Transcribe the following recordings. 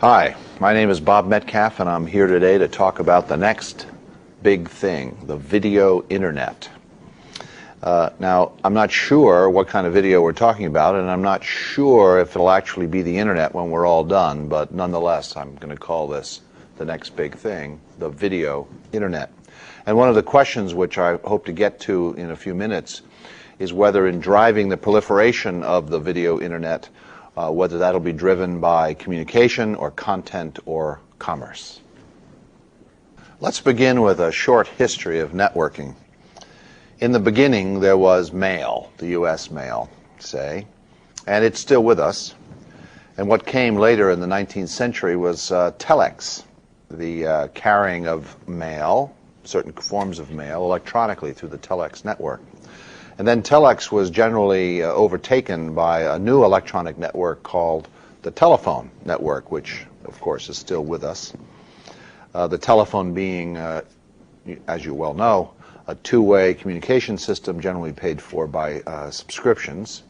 Hi, my name is Bob Metcalf, and I'm here today to talk about the next big thing, the video internet. Now, I'm not sure what kind of video we're talking about, and I'm not sure if it'll actually be the internet when we're all done, but nonetheless, I'm going to call this the next big thing, the video internet. And one of the questions which I hope to get to in a few minutes is whether in driving the proliferation of the video internet, whether that'll be driven by communication or content or commerce. Let's begin with a short history of networking. In the beginning, there was mail, the U.S. mail, say, and it's still with us. And what came later in the 19th century was telex, the carrying of mail, certain forms of mail, electronically through the telex network. And then telex was generally overtaken by a new electronic network called the telephone network, which, of course, is still with us. The telephone being, as you well know, a two-way communication system generally paid for by subscriptions,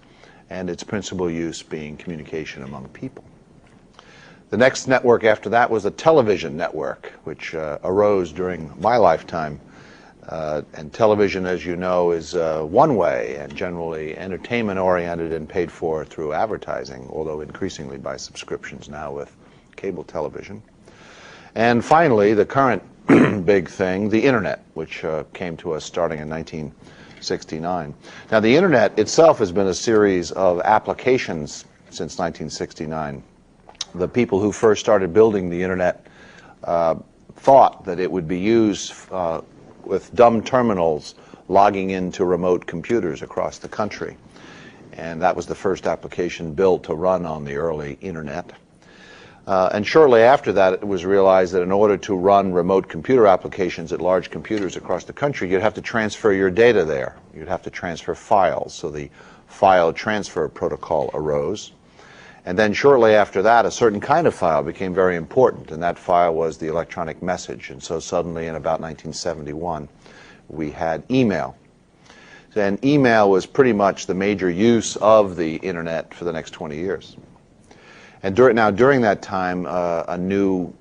and its principal use being communication among people. The next network after that was a television network, which arose during my lifetime. And television, as you know, is one way and generally entertainment-oriented and paid for through advertising, although increasingly by subscriptions now with cable television. And finally, the current big thing, the Internet, which came to us starting in 1969. Now, the Internet itself has been a series of applications since 1969. The people who first started building the Internet thought that it would be used with dumb terminals logging into remote computers across the country. And that was the first application built to run on the early Internet. And shortly after that, it was realized that in order to run remote computer applications at large computers across the country, you'd have to transfer your data there. You'd have to transfer files. So the file transfer protocol arose. And then shortly after that, a certain kind of file became very important, and that file was the electronic message. And so suddenly, in about 1971, we had email. And email was pretty much the major use of the Internet for the next 20 years. And during that time, a new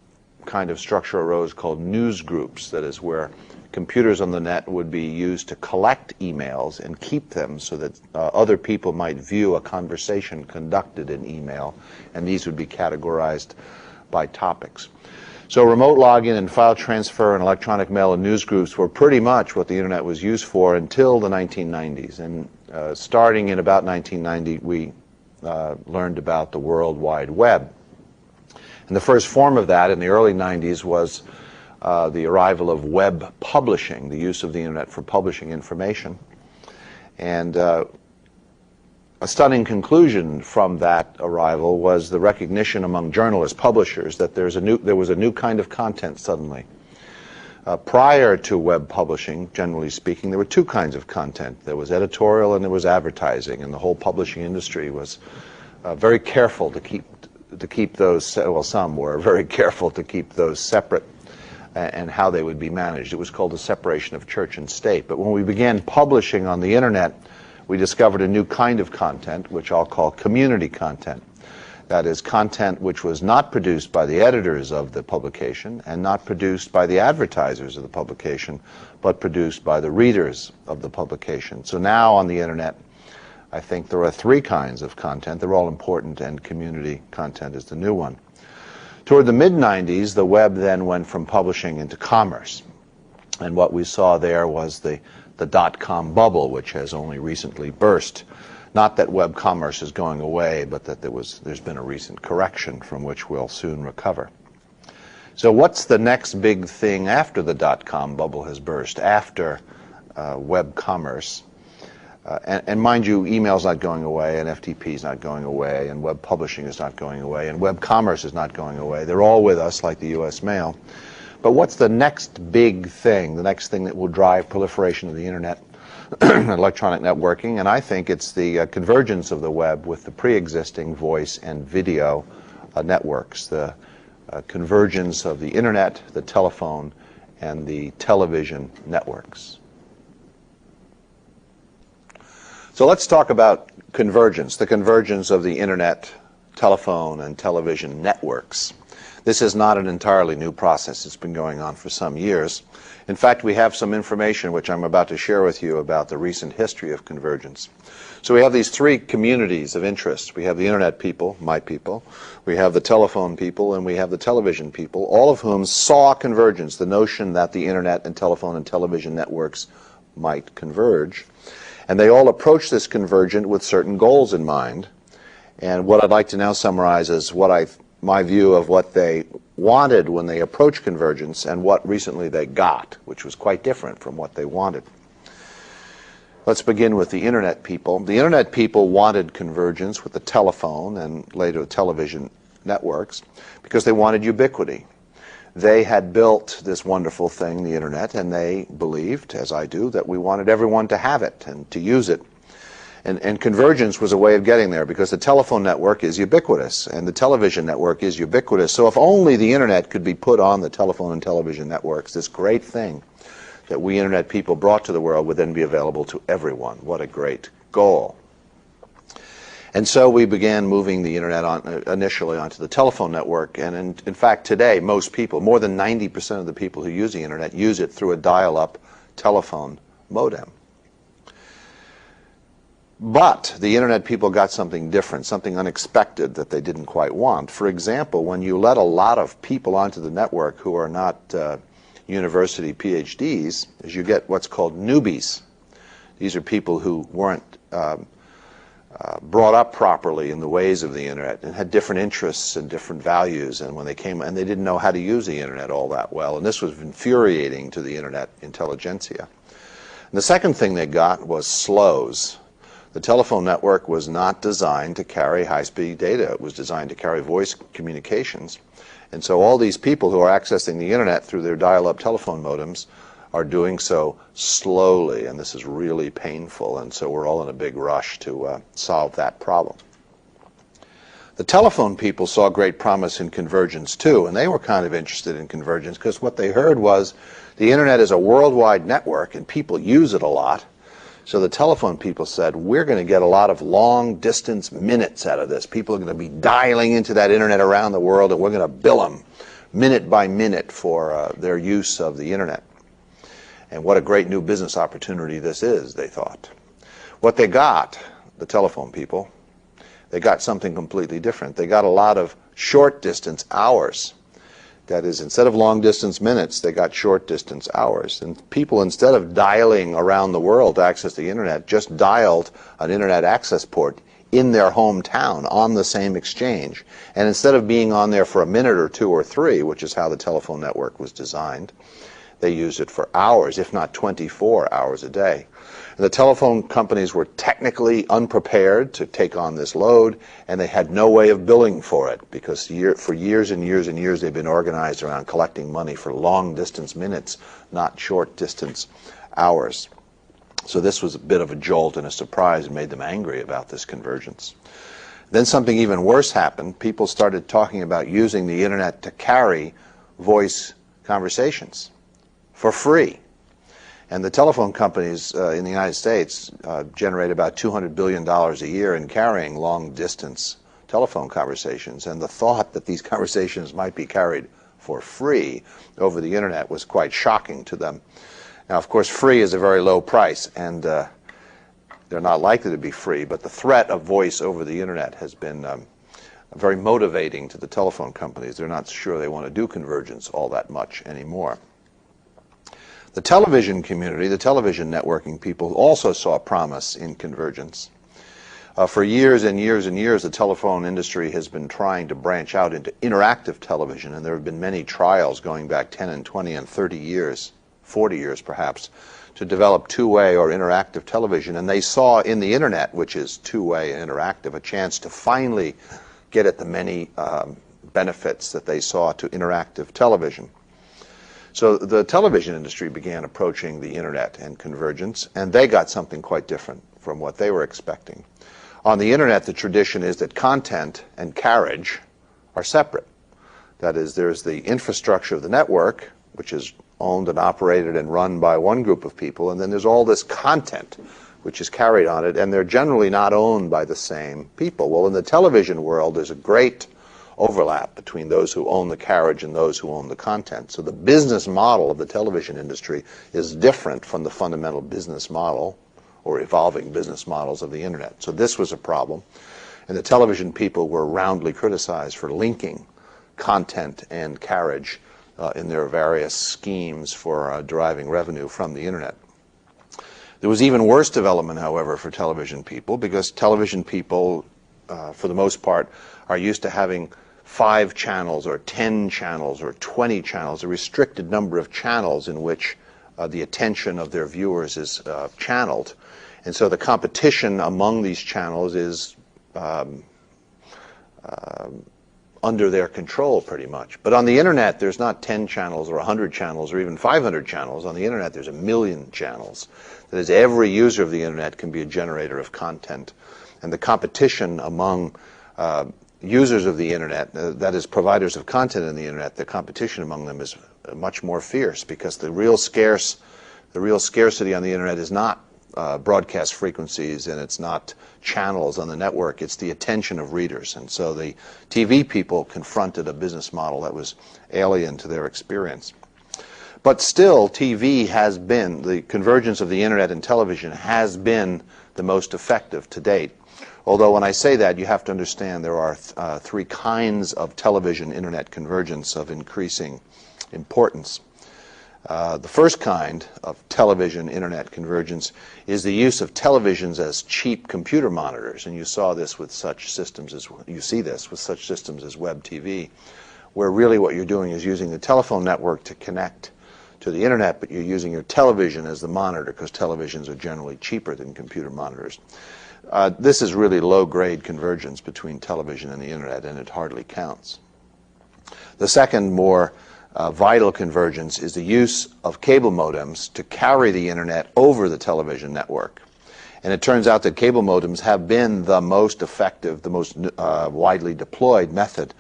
kind of structure arose called news groups, that is where computers on the net would be used to collect emails and keep them so that other people might view a conversation conducted in email, and these would be categorized by topics. So remote login and file transfer and electronic mail and news groups were pretty much what the Internet was used for until the 1990s. And starting in about 1990, we learned about the World Wide Web. And the first form of that in the early 90s was the arrival of web publishing, the use of the Internet for publishing information. And a stunning conclusion from that arrival was the recognition among journalists, publishers, that there was a new kind of content suddenly. Prior to web publishing, generally speaking, there were two kinds of content. There was editorial and there was advertising, and the whole publishing industry was very careful to keep those, well, some were very careful to keep those separate and how they would be managed. It was called the separation of church and state. But when we began publishing on the Internet, we discovered a new kind of content, which I'll call community content. That is, content which was not produced by the editors of the publication and not produced by the advertisers of the publication, but produced by the readers of the publication. So now on the Internet, I think there are three kinds of content. They're all important, and community content is the new one. Toward the mid-90s, the web then went from publishing into commerce. And what we saw there was the dot-com bubble, which has only recently burst. Not that web commerce is going away, but that there's been a recent correction from which we'll soon recover. So what's the next big thing after the dot-com bubble has burst, after web commerce? And mind you, email's not going away, and FTP is not going away, and web publishing is not going away, and web commerce is not going away. They're all with us, like the U.S. mail. But what's the next big thing, the next thing that will drive proliferation of the Internet, electronic networking? And I think it's the convergence of the web with the pre-existing voice and video networks, the convergence of the Internet, the telephone, and the television networks. So let's talk about convergence, the convergence of the Internet, telephone and television networks. This is not an entirely new process. It's been going on for some years. In fact, we have some information which I'm about to share with you about the recent history of convergence. So we have these three communities of interest. We have the internet people, my people, we have the telephone people, and we have the television people, all of whom saw convergence, the notion that the internet and telephone and television networks might converge. And they all approached this convergence with certain goals in mind. And what I'd like to now summarize is my view of what they wanted when they approached convergence and what recently they got, which was quite different from what they wanted. Let's begin with the internet people. The internet people wanted convergence with the telephone and later the television networks because they wanted ubiquity. They had built this wonderful thing, the internet, and they believed, as I do, that we wanted everyone to have it and to use it. And convergence was a way of getting there because the telephone network is ubiquitous and the television network is ubiquitous. So if only the internet could be put on the telephone and television networks, this great thing that we internet people brought to the world would then be available to everyone. What a great goal. And so we began moving the internet initially onto the telephone network. And in fact, today, most people, more than 90% of the people who use the internet, use it through a dial-up telephone modem. But the internet people got something different, something unexpected that they didn't quite want. For example, when you let a lot of people onto the network who are not university PhDs, is you get what's called newbies. These are people who weren't brought up properly in the ways of the internet and had different interests and different values, and when they came and they didn't know how to use the internet all that well, and this was infuriating to the internet intelligentsia. And the second thing they got was slows. The telephone network was not designed to carry high-speed data. It was designed to carry voice communications. And so all these people who are accessing the internet through their dial-up telephone modems are doing so slowly, and this is really painful, and so we're all in a big rush to solve that problem. The telephone people saw great promise in convergence too, and they were kind of interested in convergence because what they heard was the internet is a worldwide network and people use it a lot. So the telephone people said, we're going to get a lot of long-distance minutes out of this. People are going to be dialing into that internet around the world, and we're going to bill them minute by minute for their use of the internet. And what a great new business opportunity this is, they thought. What they got, the telephone people, they got something completely different. They got a lot of short-distance hours. That is, instead of long-distance minutes, they got short-distance hours. And people, instead of dialing around the world to access the internet, just dialed an internet access port in their hometown on the same exchange. And instead of being on there for a minute or two or three, which is how the telephone network was designed, they used it for hours, if not 24 hours a day. And the telephone companies were technically unprepared to take on this load, and they had no way of billing for it because for years and years and years they've been organized around collecting money for long-distance minutes, not short-distance hours. So this was a bit of a jolt and a surprise and made them angry about this convergence. Then something even worse happened. People started talking about using the internet to carry voice conversations for free. And the telephone companies in the United States generate about $200 billion a year in carrying long-distance telephone conversations. And the thought that these conversations might be carried for free over the internet was quite shocking to them. Now, of course, free is a very low price, and they're not likely to be free, but the threat of voice over the internet has been very motivating to the telephone companies. They're not sure they want to do convergence all that much anymore. The television community, the television networking people, also saw promise in convergence. For years and years and years, the telephone industry has been trying to branch out into interactive television, and there have been many trials going back 10 and 20 and 30 years, 40 years perhaps, to develop two-way or interactive television. And they saw in the internet, which is two-way and interactive, a chance to finally get at the many benefits that they saw to interactive television. So the television industry began approaching the internet and convergence, and they got something quite different from what they were expecting. On the internet, the tradition is that content and carriage are separate. That is, there's the infrastructure of the network, which is owned and operated and run by one group of people, and then there's all this content, which is carried on it, and they're generally not owned by the same people. Well, in the television world, there's a great overlap between those who own the carriage and those who own the content. So the business model of the television industry is different from the fundamental business model or evolving business models of the internet. So this was a problem. And the television people were roundly criticized for linking content and carriage in their various schemes for deriving revenue from the internet. There was even worse development, however, for television people, because television people, for the most part, are used to having 5 channels or 10 channels or 20 channels, a restricted number of channels in which the attention of their viewers is channeled. And so the competition among these channels is under their control pretty much. But on the internet, there's not 10 channels or 100 channels or even 500 channels. On the internet, there's 1 million channels. That is, every user of the internet can be a generator of content. And the competition among users of the internet, that is, providers of content in the internet, the competition among them is much more fierce, because the real scarcity on the internet is not broadcast frequencies, and it's not channels on the network, it's the attention of readers. And so the TV people confronted a business model that was alien to their experience. But still, TV has been, the convergence of the internet and television has been the most effective to date. Although when I say that, you have to understand there are 3 kinds of television-internet convergence of increasing importance. The first kind of television-internet convergence is the use of televisions as cheap computer monitors, and you saw this with such systems as web TV, where really what you're doing is using the telephone network to connect to the internet, but you're using your television as the monitor, because televisions are generally cheaper than computer monitors. This is really low-grade convergence between television and the internet, and it hardly counts. The second, more vital convergence is the use of cable modems to carry the internet over the television network. And it turns out that cable modems have been the most effective, the most widely deployed method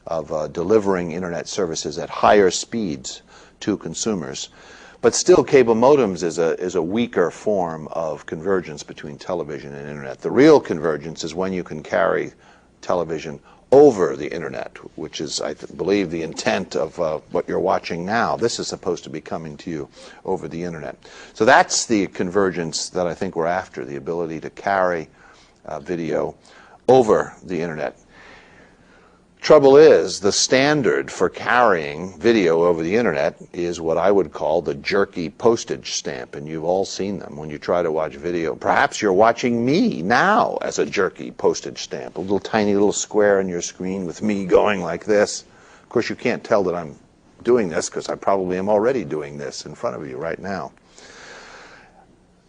of delivering internet services at higher speeds to consumers. But still, cable modems is a weaker form of convergence between television and internet. The real convergence is when you can carry television over the internet, which is, I believe, the intent of what you're watching now. This is supposed to be coming to you over the internet. So that's the convergence that I think we're after, the ability to carry video over the internet. Trouble is, the standard for carrying video over the internet is what I would call the jerky postage stamp, and you've all seen them when you try to watch video. Perhaps you're watching me now as a jerky postage stamp, a little tiny little square on your screen with me going like this. Of course, you can't tell that I'm doing this, because I probably am already doing this in front of you right now.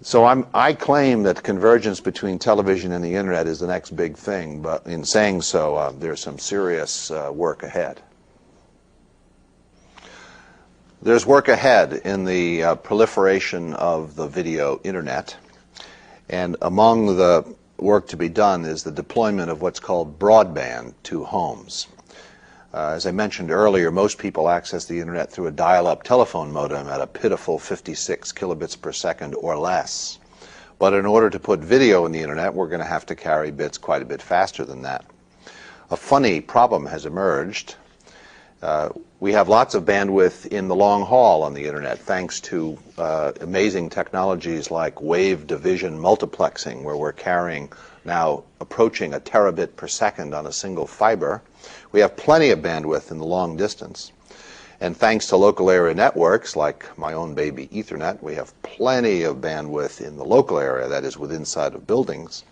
So I claim that convergence between television and the internet is the next big thing, but in saying so, there's some serious work ahead. There's work ahead in the proliferation of the video internet, and among the work to be done is the deployment of what's called broadband to homes. As I mentioned earlier, most people access the internet through a dial-up telephone modem at a pitiful 56 kilobits per second or less. But in order to put video in the internet, we're going to have to carry bits quite a bit faster than that. A funny problem has emerged. We have lots of bandwidth in the long haul on the internet, thanks to amazing technologies like wave division multiplexing, where we're carrying now approaching a terabit per second on a single fiber. We have plenty of bandwidth in the long distance. And thanks to local area networks, like my own baby Ethernet, we have plenty of bandwidth in the local area, that is, within inside of buildings.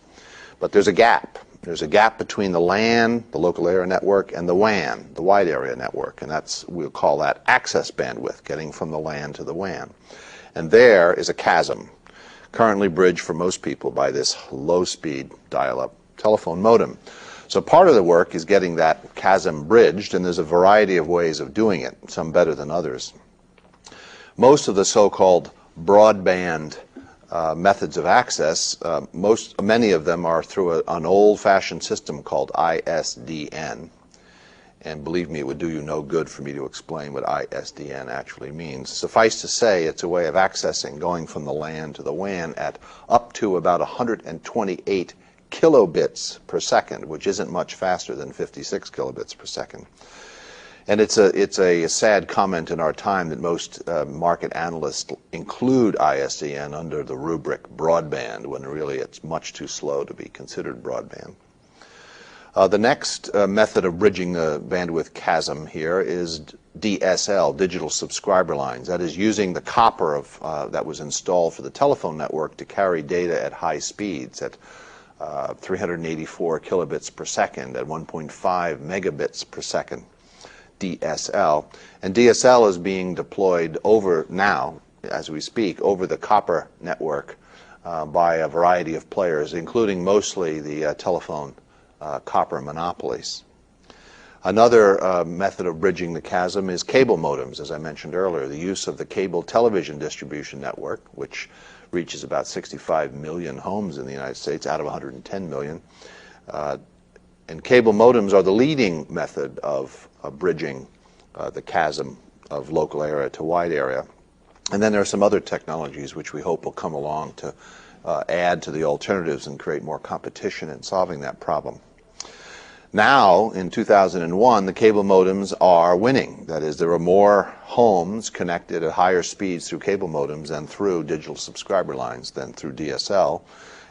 But there's a gap. There's a gap between the LAN, the local area network, and the WAN, the wide area network. And we'll call that access bandwidth, getting from the LAN to the WAN. And there is a chasm, currently bridged for most people by this low-speed dial-up telephone modem. So part of the work is getting that chasm bridged, and there's a variety of ways of doing it, some better than others. Most of the so-called broadband methods of access, many of them are through an old-fashioned system called ISDN. And believe me, it would do you no good for me to explain what ISDN actually means. Suffice to say, it's a way of accessing, going from the LAN to the WAN at up to about 128 kilobits per second, which isn't much faster than 56 kilobits per second. And it's a sad comment in our time that most market analysts include ISDN under the rubric broadband, when really it's much too slow to be considered broadband. The next method of bridging the bandwidth chasm here is DSL, digital subscriber lines. That is using the copper that was installed for the telephone network to carry data at high speeds, at 384 kilobits per second, at 1.5 megabits per second, DSL. And DSL is being deployed now, as we speak, over the copper network by a variety of players, including mostly the telephone copper monopolies. Another method of bridging the chasm is cable modems, as I mentioned earlier, the use of the cable television distribution network, which reaches about 65 million homes in the United States out of 110 million. And cable modems are the leading method of bridging the chasm of local area to wide area. And then there are some other technologies which we hope will come along to add to the alternatives and create more competition in solving that problem. Now, in 2001, the cable modems are winning. That is, there are more homes connected at higher speeds through cable modems than through digital subscriber lines, than through DSL.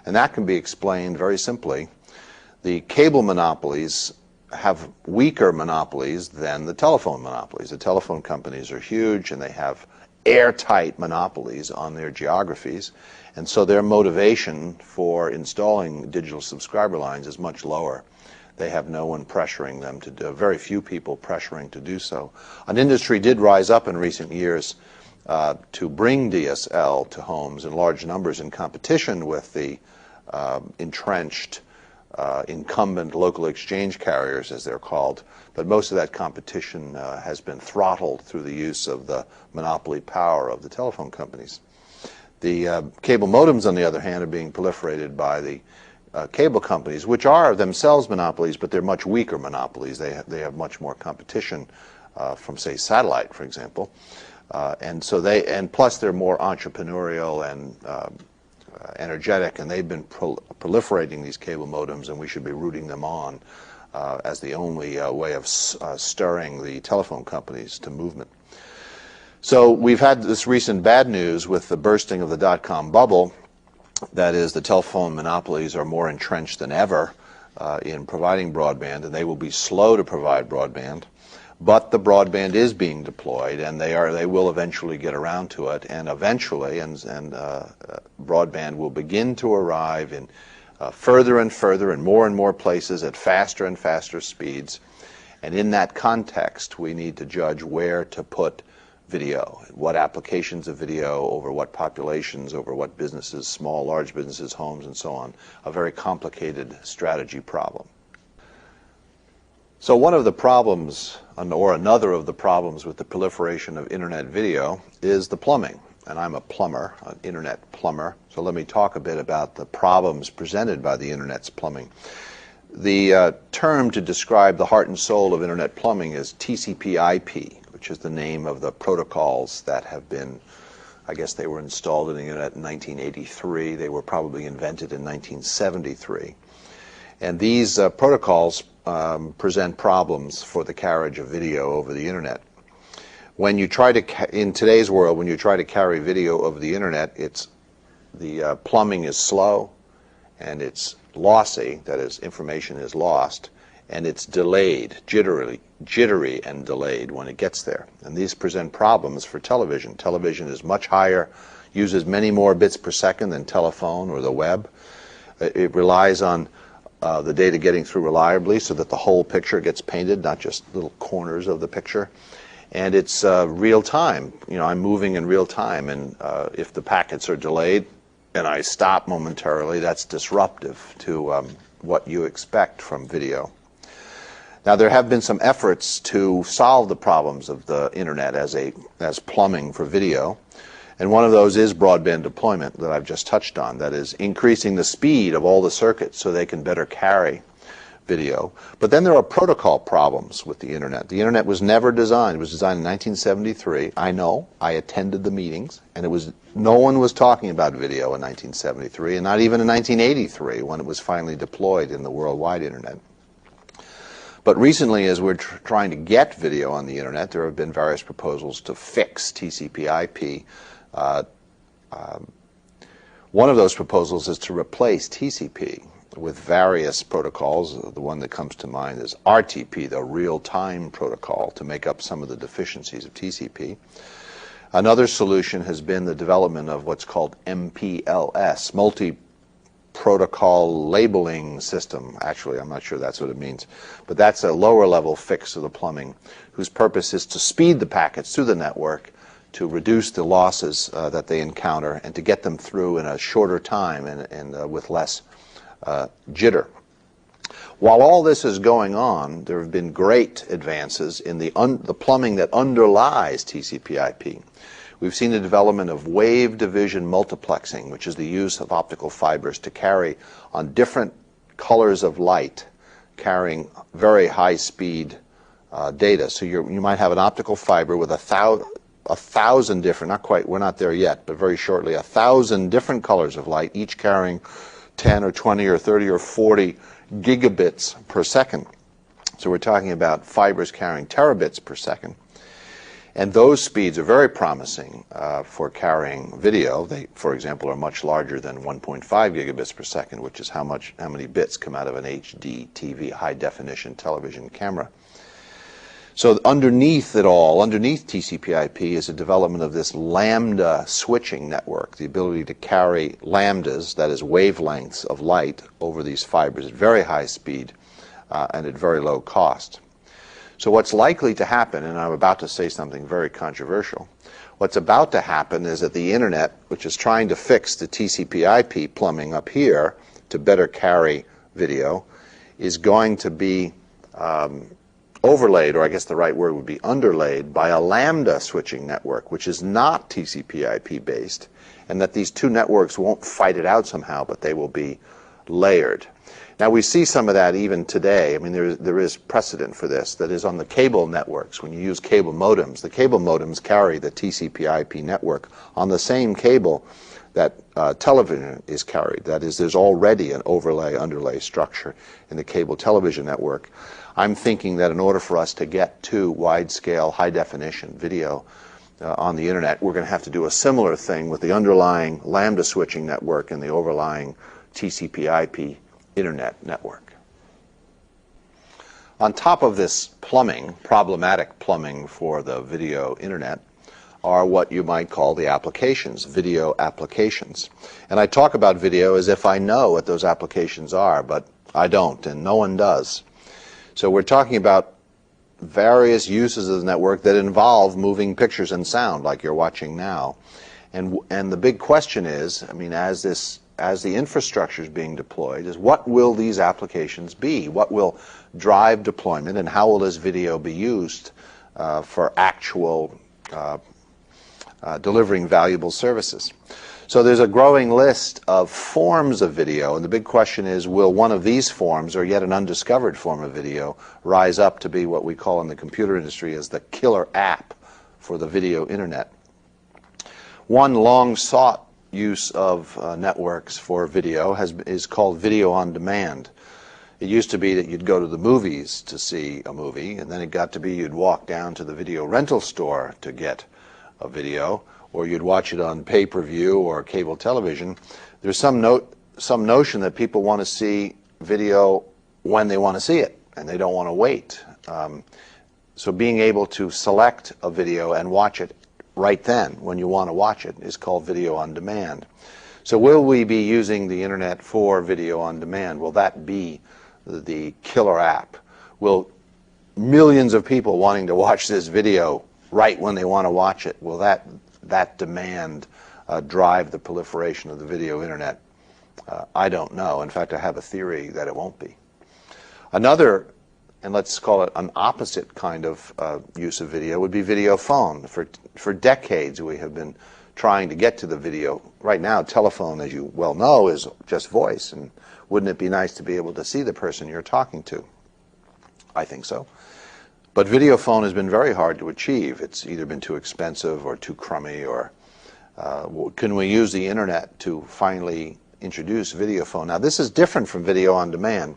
And that can be explained very simply. The cable monopolies have weaker monopolies than the telephone monopolies. The telephone companies are huge, and they have airtight monopolies on their geographies. And so their motivation for installing digital subscriber lines is much lower. They have no one pressuring them to do, very few people pressuring to do so. An industry did rise up in recent years to bring DSL to homes in large numbers in competition with the entrenched incumbent local exchange carriers, as they're called. But most of that competition has been throttled through the use of the monopoly power of the telephone companies. The cable modems, on the other hand, are being proliferated by the cable companies, which are themselves monopolies, but they're much weaker monopolies. They have much more competition from, say, satellite, for example, and plus they're more entrepreneurial and energetic, and they've been proliferating these cable modems, and we should be rooting them on as the only way of stirring the telephone companies to movement. So we've had this recent bad news with the bursting of the dot-com bubble. That is, the telephone monopolies are more entrenched than ever in providing broadband, and they will be slow to provide broadband. But the broadband is being deployed, and they will eventually get around to it, and eventually, broadband will begin to arrive in further and further and more places at faster and faster speeds. And in that context, we need to judge where to put video, what applications of video, over what populations, over what businesses, small, large businesses, homes, and so on. A very complicated strategy problem. So one of the problems, or another of the problems with the proliferation of internet video is the plumbing. And I'm a plumber, an internet plumber, so let me talk a bit about the problems presented by the internet's plumbing. The term to describe the heart and soul of internet plumbing is TCP/IP, which is the name of the protocols that have been, I guess they were installed in the internet in 1983. They were probably invented in 1973. And these protocols present problems for the carriage of video over the internet. When you try to, in today's world, when you try to carry video over the internet, the plumbing is slow, and it's lossy, that is, information is lost, and it's delayed, jittery and delayed when it gets there. And these present problems for television. Television is much higher, uses many more bits per second than telephone or the web. It relies on the data getting through reliably so that the whole picture gets painted, not just little corners of the picture. And it's real time. You know, I'm moving in real time, and if the packets are delayed and I stop momentarily, that's disruptive to what you expect from video. Now, there have been some efforts to solve the problems of the internet as plumbing for video, and one of those is broadband deployment that I've just touched on. That is, increasing the speed of all the circuits so they can better carry video. But then there are protocol problems with the internet. The internet was never designed. It was designed in 1973. I know. I attended the meetings, and no one was talking about video in 1973, and not even in 1983 when it was finally deployed in the worldwide internet. But recently, as we're trying to get video on the internet, there have been various proposals to fix TCP/IP. One of those proposals is to replace TCP with various protocols. The one that comes to mind is RTP, the real-time protocol, to make up some of the deficiencies of TCP. Another solution has been the development of what's called MPLS, multi-protocol labeling system. Actually, I'm not sure that's what it means, but that's a lower-level fix of the plumbing whose purpose is to speed the packets through the network, to reduce the losses that they encounter, and to get them through in a shorter time and with less jitter. While all this is going on, there have been great advances in the plumbing that underlies TCP/IP. We've seen the development of wave division multiplexing, which is the use of optical fibers to carry on different colors of light, carrying very high-speed data. So you might have an optical fiber with a thousand different, not quite, we're not there yet, but very shortly, 1,000 different colors of light, each carrying 10 or 20 or 30 or 40 gigabits per second. So we're talking about fibers carrying terabits per second. And those speeds are very promising for carrying video. They, for example, are much larger than 1.5 gigabits per second, which is how many bits come out of an HD TV, high-definition television camera. So underneath it all, underneath TCP/IP, is a development of this lambda switching network, the ability to carry lambdas, that is wavelengths of light, over these fibers at very high speed and at very low cost. So what's likely to happen, and I'm about to say something very controversial, what's about to happen is that the internet, which is trying to fix the TCP/IP plumbing up here to better carry video, is going to be overlaid, or I guess the right word would be underlaid, by a lambda switching network, which is not TCP/IP based, and that these two networks won't fight it out somehow, but they will be layered. Now we see some of that even today. I mean, there is precedent for this. That is, on the cable networks, when you use cable modems, the cable modems carry the TCP/IP network on the same cable that television is carried. That is, there's already an overlay-underlay structure in the cable television network. I'm thinking that in order for us to get to wide-scale, high-definition video on the internet, we're going to have to do a similar thing with the underlying lambda switching network and the overlying TCP/IP internet network. On top of this plumbing, problematic plumbing for the video internet, are what you might call the applications, video applications. And I talk about video as if I know what those applications are, but I don't, and no one does. So we're talking about various uses of the network that involve moving pictures and sound, like you're watching now. And the big question is, I mean, as the infrastructure is being deployed, is what will these applications be? What will drive deployment, and how will this video be used for actual delivering valuable services? So there's a growing list of forms of video, and the big question is, will one of these forms, or yet an undiscovered form of video, rise up to be what we call in the computer industry as the killer app for the video internet? One long-sought use of networks for video is called video on demand. It used to be that you'd go to the movies to see a movie, and then it got to be you'd walk down to the video rental store to get a video, or you'd watch it on pay-per-view or cable television. There's some notion that people want to see video when they want to see it, and they don't want to wait. So being able to select a video and watch it right then when you want to watch it is called video on demand. So will we be using the internet for video on demand? Will that be the killer app? Will millions of people wanting to watch this video right when they want to watch it, will that demand drive the proliferation of the video internet? I don't know. In fact, I have a theory that it won't be. Another, and let's call it an opposite kind of use of video, would be video phone. For decades we have been trying to get to the video. Right now, telephone, as you well know, is just voice, and wouldn't it be nice to be able to see the person you're talking to? I think so. But video phone has been very hard to achieve. It's either been too expensive or too crummy, or can we use the internet to finally introduce video phone? Now, this is different from video on demand.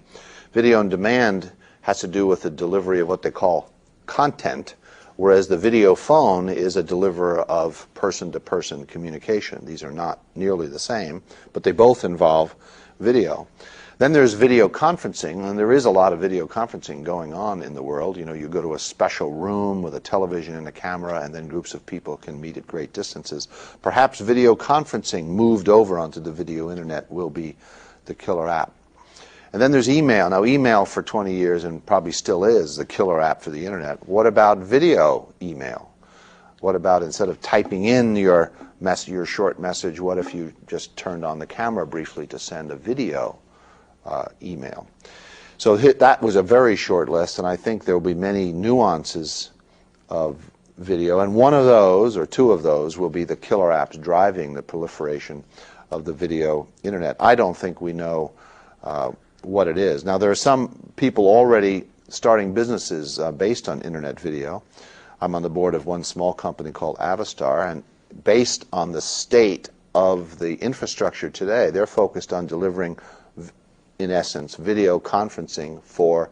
Video on demand has to do with the delivery of what they call content, whereas the video phone is a deliverer of person-to-person communication. These are not nearly the same, but they both involve video. Then there's video conferencing, and there is a lot of video conferencing going on in the world. You know, you go to a special room with a television and a camera, and then groups of people can meet at great distances. Perhaps video conferencing moved over onto the video internet will be the killer app. And then there's email. Now, email for 20 years, and probably still is, the killer app for the internet. What about video email? What about, instead of typing in your short message, what if you just turned on the camera briefly to send a video email? So that was a very short list, and I think there will be many nuances of video. And one of those, or two of those, will be the killer apps driving the proliferation of the video internet. I don't think we know what it is. Now, there are some people already starting businesses based on internet video. I'm on the board of one small company called Avistar, and based on the state of the infrastructure today, they're focused on delivering, in essence, video conferencing for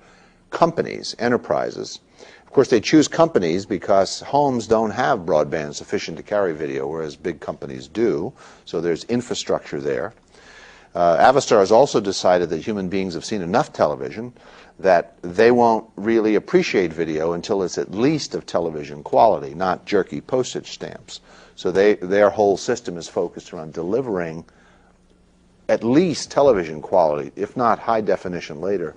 companies, enterprises. Of course, they choose companies because homes don't have broadband sufficient to carry video, whereas big companies do, so there's infrastructure there. Avistar has also decided that human beings have seen enough television that they won't really appreciate video until it's at least of television quality, not jerky postage stamps. So their whole system is focused around delivering at least television quality, if not high definition later,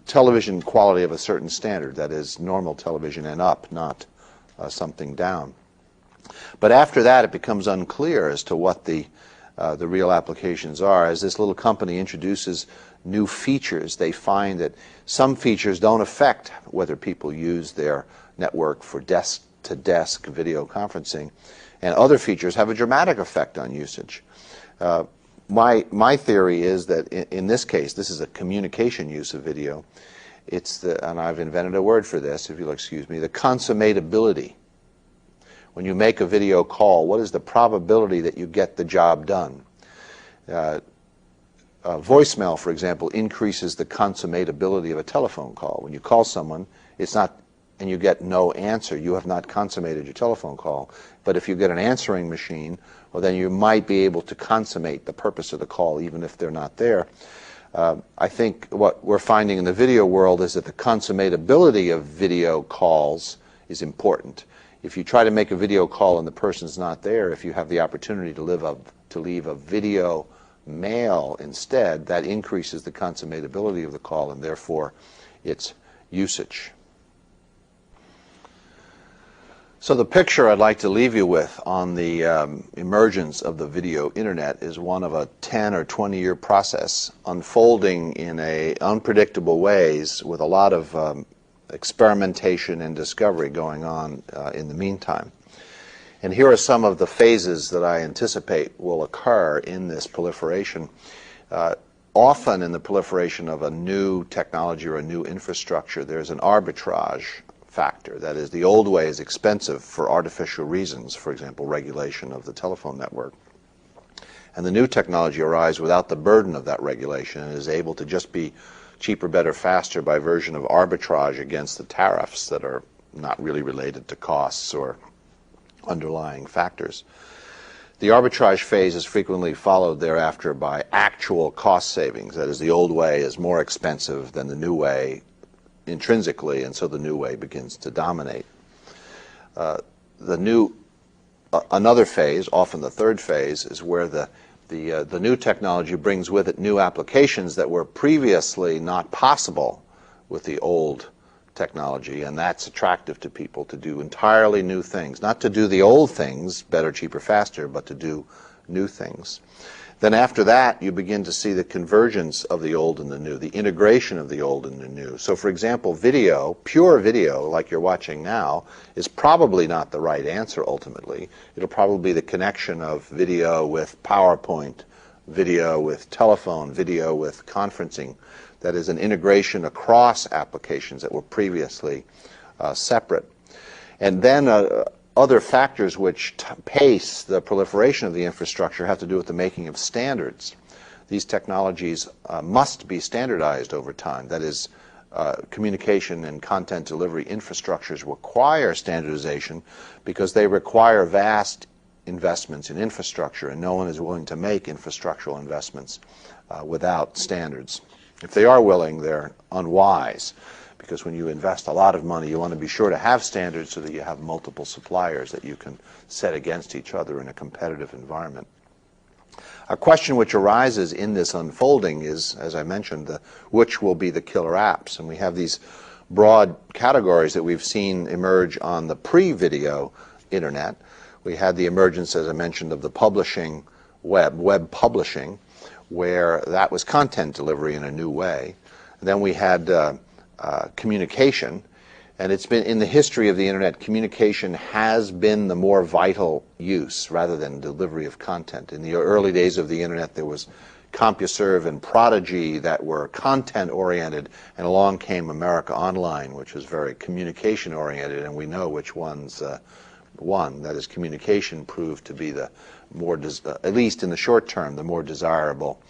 television quality of a certain standard, that is normal television and up, not something down. But after that, it becomes unclear as to what the real applications are. As this little company introduces new features, they find that some features don't affect whether people use their network for desk-to-desk video conferencing, and other features have a dramatic effect on usage. My theory is that in this case, this is a communication use of video. It's and I've invented a word for this, if you'll excuse me, the consummatability. When you make a video call, what is the probability that you get the job done? Voicemail, for example, increases the consummatability of a telephone call. When you call someone, it's not, and you get no answer, you have not consummated your telephone call. But if you get an answering machine, well, then you might be able to consummate the purpose of the call, even if they're not there. I think what we're finding in the video world is that the consummatability of video calls is important. If you try to make a video call and the person's not there, if you have the opportunity to leave a video mail instead, that increases the consummatability of the call and therefore its usage. So the picture I'd like to leave you with on the emergence of the video internet is one of a 10 or 20-year process unfolding in unpredictable ways with a lot of experimentation and discovery going on in the meantime. And here are some of the phases that I anticipate will occur in this proliferation. Often in the proliferation of a new technology or a new infrastructure, there's an arbitrage factor. That is, the old way is expensive for artificial reasons, for example, regulation of the telephone network. And the new technology arrives without the burden of that regulation and is able to just be cheaper, better, faster by version of arbitrage against the tariffs that are not really related to costs or underlying factors. The arbitrage phase is frequently followed thereafter by actual cost savings. That is, the old way is more expensive than the new way intrinsically, and so the new way begins to dominate. Another phase, often the third phase, is where the new technology brings with it new applications that were previously not possible with the old technology, and that's attractive to people to do entirely new things. Not to do the old things, better, cheaper, faster, but to do new things. Then after that, you begin to see the convergence of the old and the new, the integration of the old and the new. So for example, video, pure video, like you're watching now, is probably not the right answer ultimately. It'll probably be the connection of video with PowerPoint, video with telephone, video with conferencing. That is an integration across applications that were previously separate. And then other factors which pace the proliferation of the infrastructure have to do with the making of standards. These technologies must be standardized over time. That is, communication and content delivery infrastructures require standardization because they require vast investments in infrastructure, and no one is willing to make infrastructural investments without standards. If they are willing, they're unwise, because when you invest a lot of money, you want to be sure to have standards so that you have multiple suppliers that you can set against each other in a competitive environment. A question which arises in this unfolding is, as I mentioned, which will be the killer apps. And we have these broad categories that we've seen emerge on the pre-video internet. We had the emergence, as I mentioned, of the publishing web publishing, where that was content delivery in a new way. And then we had communication, and it's been in the history of the internet, communication has been the more vital use rather than delivery of content. In the early days of the internet, there was CompuServe and Prodigy that were content oriented, and along came America Online, which was very communication oriented, and we know which ones won. That is, communication proved to be the more, at least in the short term, the more desirable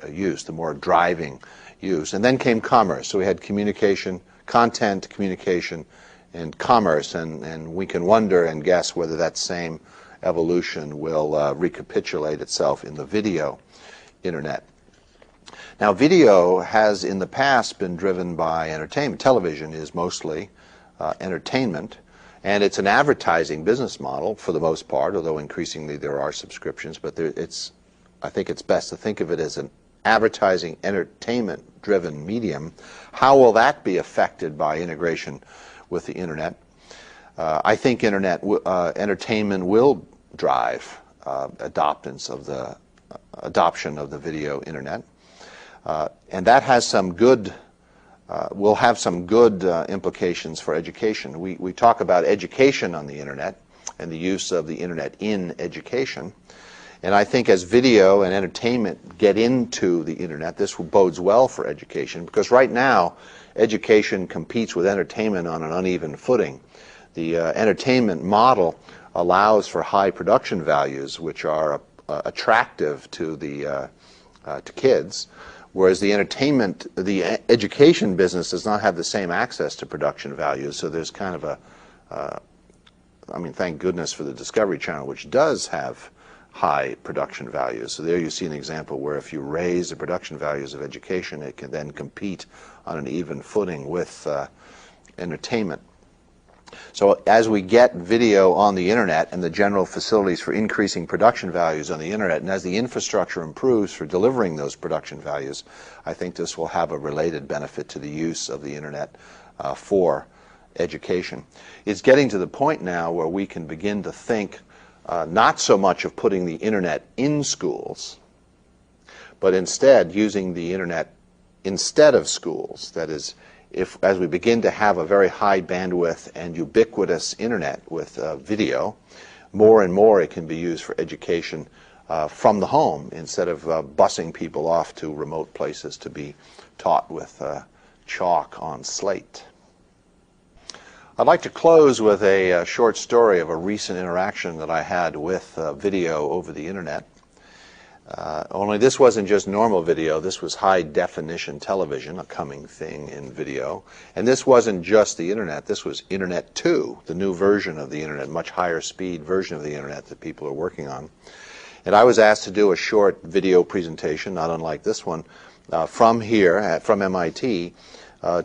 use, the more driving use. And then came commerce. So we had communication, content, communication, and commerce, and we can wonder and guess whether that same evolution will recapitulate itself in the video internet. Now, video has in the past been driven by entertainment. Television is mostly entertainment, and it's an advertising business model for the most part, although increasingly there are subscriptions, but I think it's best to think of it as an advertising, entertainment-driven medium. How will that be affected by integration with the internet? I think entertainment will drive adoption of the video internet, and that has some good, will have some good implications for education. We talk about education on the internet and the use of the internet in education. And I think as video and entertainment get into the internet, this bodes well for education, because right now education competes with entertainment on an uneven footing. The entertainment model allows for high production values, which are attractive to the to kids, whereas the education business does not have the same access to production values. So there's kind of I mean, thank goodness for the Discovery Channel, which does have high production values. So there you see an example where if you raise the production values of education, it can then compete on an even footing with entertainment. So as we get video on the internet and the general facilities for increasing production values on the internet, and as the infrastructure improves for delivering those production values, I think this will have a related benefit to the use of the internet for education. It's getting to the point now where we can begin to think not so much of putting the internet in schools, but instead using the internet instead of schools. That is, as we begin to have a very high bandwidth and ubiquitous internet with video, more and more it can be used for education from the home instead of busing people off to remote places to be taught with chalk on slate. I'd like to close with a short story of a recent interaction that I had with video over the internet. Only this wasn't just normal video, this was high-definition television, a coming thing in video. And this wasn't just the internet, this was Internet 2, the new version of the internet, much higher speed version of the internet that people are working on. And I was asked to do a short video presentation, not unlike this one, from here, from MIT,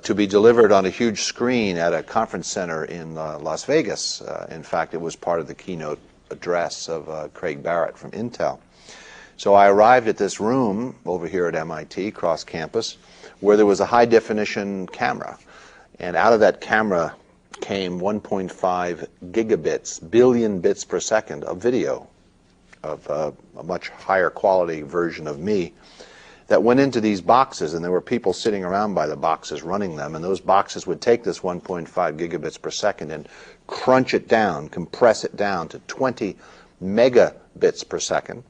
to be delivered on a huge screen at a conference center in Las Vegas. In fact, it was part of the keynote address of Craig Barrett from Intel. So I arrived at this room over here at MIT, cross campus, where there was a high-definition camera. And out of that camera came 1.5 gigabits, billion bits per second of video of a much higher quality version of me that went into these boxes, and there were people sitting around by the boxes running them, and those boxes would take this 1.5 gigabits per second and crunch it down, compress it down to 20 megabits per second,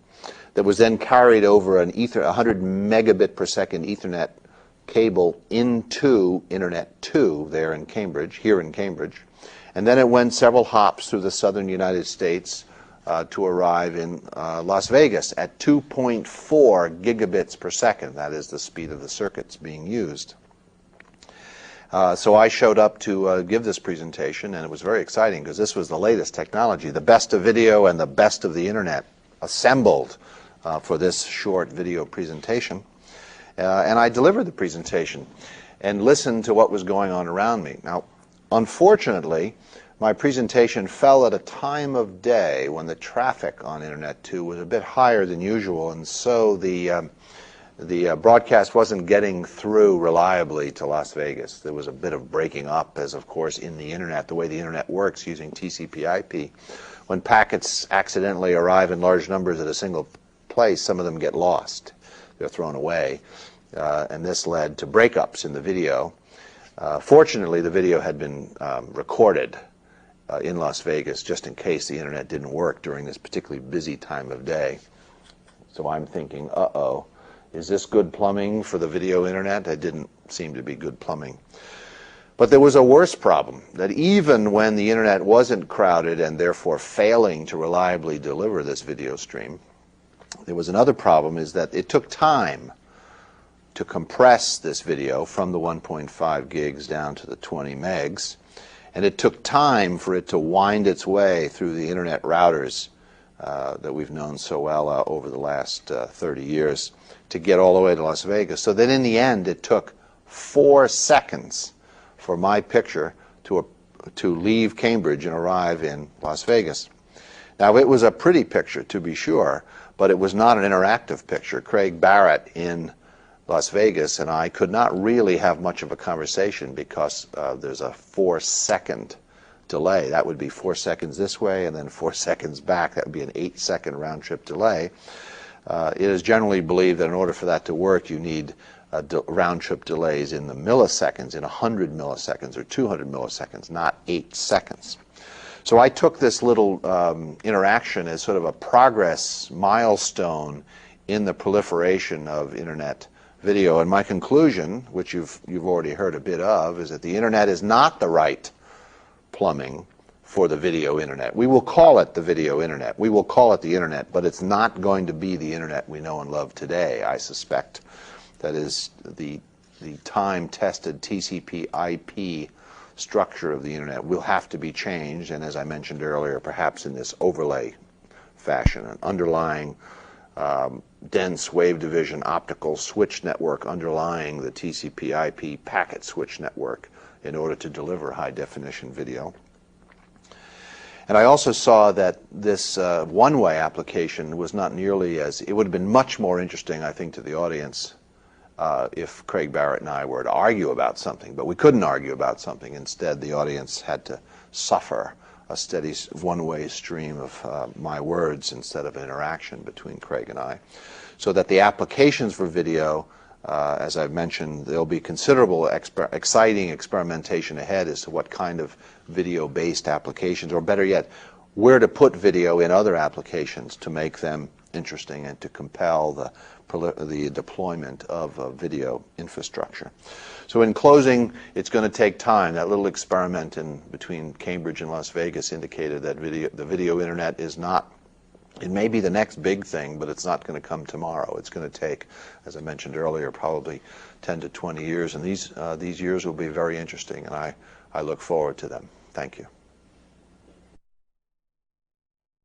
that was then carried over an 100 megabit per second Ethernet cable into Internet 2 there in Cambridge, here in Cambridge. And then it went several hops through the southern United States to arrive in Las Vegas at 2.4 gigabits per second. That is the speed of the circuits being used. So I showed up to give this presentation, and it was very exciting because this was the latest technology, the best of video and the best of the Internet assembled for this short video presentation. And I delivered the presentation and listened to what was going on around me. Now, unfortunately, my presentation fell at a time of day when the traffic on Internet 2 was a bit higher than usual, and so the broadcast wasn't getting through reliably to Las Vegas. There was a bit of breaking up, as of course in the Internet, the way the Internet works using TCP/IP. When packets accidentally arrive in large numbers at a single place, some of them get lost. They're thrown away, and this led to breakups in the video. Fortunately, the video had been recorded in Las Vegas just in case the Internet didn't work during this particularly busy time of day. So I'm thinking, uh-oh, is this good plumbing for the video Internet? That didn't seem to be good plumbing. But there was a worse problem, that even when the Internet wasn't crowded and therefore failing to reliably deliver this video stream, there was another problem, is that it took time to compress this video from the 1.5 gigs down to the 20 megs, and it took time for it to wind its way through the Internet routers that we've known so well over the last 30 years to get all the way to Las Vegas. So then in the end, it took 4 seconds for my picture to leave Cambridge and arrive in Las Vegas. Now, it was a pretty picture, to be sure, but it was not an interactive picture. Craig Barrett in Las Vegas and I could not really have much of a conversation because there's a 4-second delay. That would be 4 seconds this way and then 4 seconds back. That would be an 8-second round-trip delay. It is generally believed that in order for that to work, you need round-trip delays in the milliseconds, in 100 milliseconds or 200 milliseconds, not 8 seconds. So I took this little interaction as sort of a progress milestone in the proliferation of Internet video. And my conclusion, which you've already heard a bit of, is that the Internet is not the right plumbing for the video Internet. We will call it the video Internet. We will call it the Internet, but it's not going to be the Internet we know and love today, I suspect. That is, the time-tested TCP/IP structure of the Internet will have to be changed, and as I mentioned earlier, perhaps in this overlay fashion, an underlying dense wave division optical switch network underlying the TCP/IP packet switch network in order to deliver high-definition video. And I also saw that this one-way application was not nearly as, it would have been much more interesting, I think, to the audience if Craig Barrett and I were to argue about something, but we couldn't argue about something. Instead, the audience had to suffer a steady one-way stream of my words instead of an interaction between Craig and I. So that the applications for video, as I've mentioned, there'll be considerable exciting experimentation ahead as to what kind of video-based applications, or better yet, where to put video in other applications to make them interesting and to compel the deployment of video infrastructure. So in closing, it's going to take time. That little experiment between Cambridge and Las Vegas indicated that the video Internet is not, it may be the next big thing, but it's not going to come tomorrow. It's going to take, as I mentioned earlier, probably 10 to 20 years, and these years will be very interesting, and I look forward to them. Thank you.